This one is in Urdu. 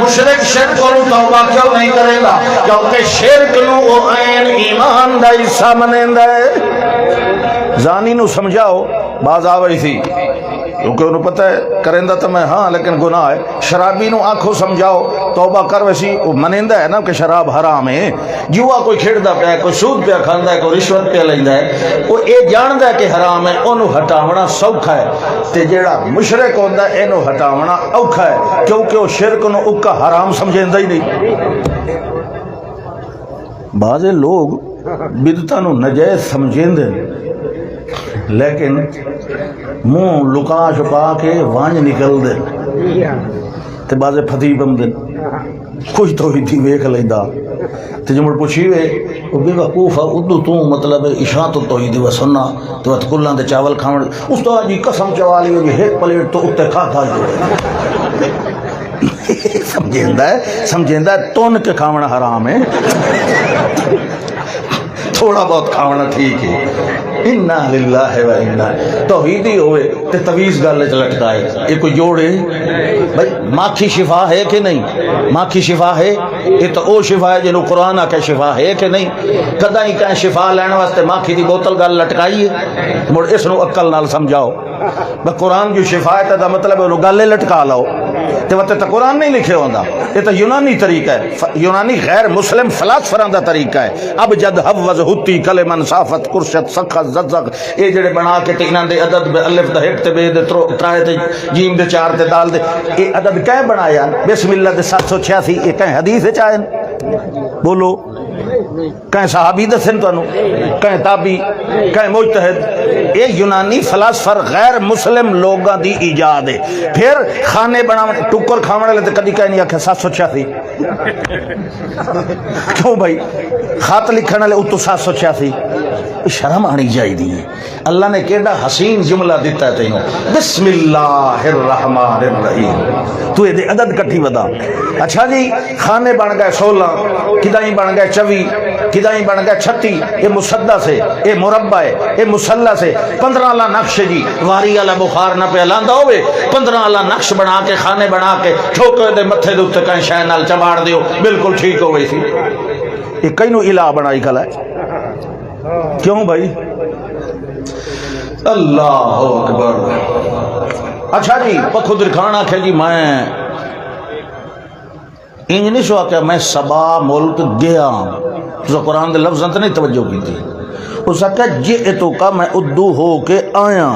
مشرک شرک کو توبہ کیوں نہیں کرے گا؟ کیونکہ شرک نو او عین ایمان دا حصہ منیندا ہے۔ زانی نو سمجھاؤ، باز آوئی تھی کیونکہ انہوں پتہ ہے کرندہ تو میں ہاں لیکن گناہ ہے۔ شرابی نو آنکھوں سمجھاؤ توبہ کر، ویسی وہ منیندہ ہے نا کہ شراب حرام ہے، جوا کوئی کھیڑدا پیا ہے، کوئی سود پیا کھاندا ہے، کوئی رشوت پیا لیندا ہے، وہ اے جاندا ہے کہ حرام ہے، انہوں ہٹاونا سوکھا ہے۔ تے جیڑا مشرک ہوندا ہے اینو ہٹاونا اوکھا ہے، کیونکہ وہ شرک نو اکا حرام سمجھیندا ہی نہیں۔ بعض لوگ بدعتاں نو نجائز سمجھیندے لیکن منہ لکا چھپا کے وانج نکل دے تے بازے پھتی بم دے کچھ تو ہی تھی ویکھ لیندا تے جمڑ پوچھیوے او بے وقوفا اردو تو مطلب عشاء تو ہی دی سننا تو وت کلاں دے چاول کھاون استاد جی قسم چوا لی جی ایک پلیٹ تو اتے کھا جو سمجھیندا ہے تون کے کھاونا حرام ہے، تھوڑا بہت کھاونا ٹھیک ہے۔ انا للہ و انا توحیدی ہوئے تے تویز گل وچ لٹکائے، یہ کوئی جوڑے بھائی ماکھی شفا ہے کہ نہیں؟ ماکھی شفا ہے، یہ تو او شفا ہے جنہوں قرآن آکے شفا ہے کہ نہیں؟ کدا ہی کہیں شفا لینے واسطے ماکھی دی بوتل گل لٹکائی ہے؟ مڑ اس نو عقل نال سمجھاؤ، قرآن جو شفا ہے تا مطلب انہوں گلے لٹکا لاؤ تے وتے تو قرآن نہیں لکھے ہوندا، یہ تو یونانی طریقہ ہے، یونانی غیر مسلم فلاسفراں دا طریقہ ہے۔ اب جد حوض ہوتی کلمن صافت کرشت سخت زغزغ، اے جڑے بنا کے تیناں دے عدد بے الف دے ہٹ تے بے دے ترائے تے جیم دے چار تے دال دے، اے عدد کہیں بنایا؟ بسم اللہ دے 786، اے کہیں حدیث وچ آئے؟ بولو، کہیں صحابی دسن تانوں، کہیں تابعی، کہیں مجتہد؟ اے یونانی فلاسفر غیر مسلم لوگاں دی ایجاد ہے۔ پھر کھانے بناون ٹکر کھاون والے تے کدی کہیں نہیں آکھیا 786 کیوں بھائی؟ خط لکھن والے اتو 786، شرم آنی چاہیے۔ اللہ نے کیڑا حسین جملہ دیتا ہے تینوں، بسم اللہ الرحمن الرحیم، تو یہ عدد کٹھی ودا۔ اچھا جی کھانے بن گئے 16، کدائیں بن گئے 24، کدائیں بن گئے 36، یہ مسدس ہے، یہ مربع ہے، یہ مثلث ہے۔ 15 والا نقش جی واری والا بخار نہ پہ لاندا ہوئے، 15 والا نقش بنا کے کھانے بنا کے ٹھوکے دے متھے دے اوتے کہیں شے نال چباڑ دیو، بالکل ٹھیک ہو گئی تھی۔ یہ کئی نو الہ بنائی کھلا ہے، کیوں بھائی؟ اللہ اکبر۔ اچھا جی پکھو درکھانا کہ جی میں انج نہیں سوا کہ میں سبا ملک گیا، تو قرآن دے لفظاں تے نہیں توجہ کی تھی، اس کا جئتو کا میں ادو ہو کے آیا،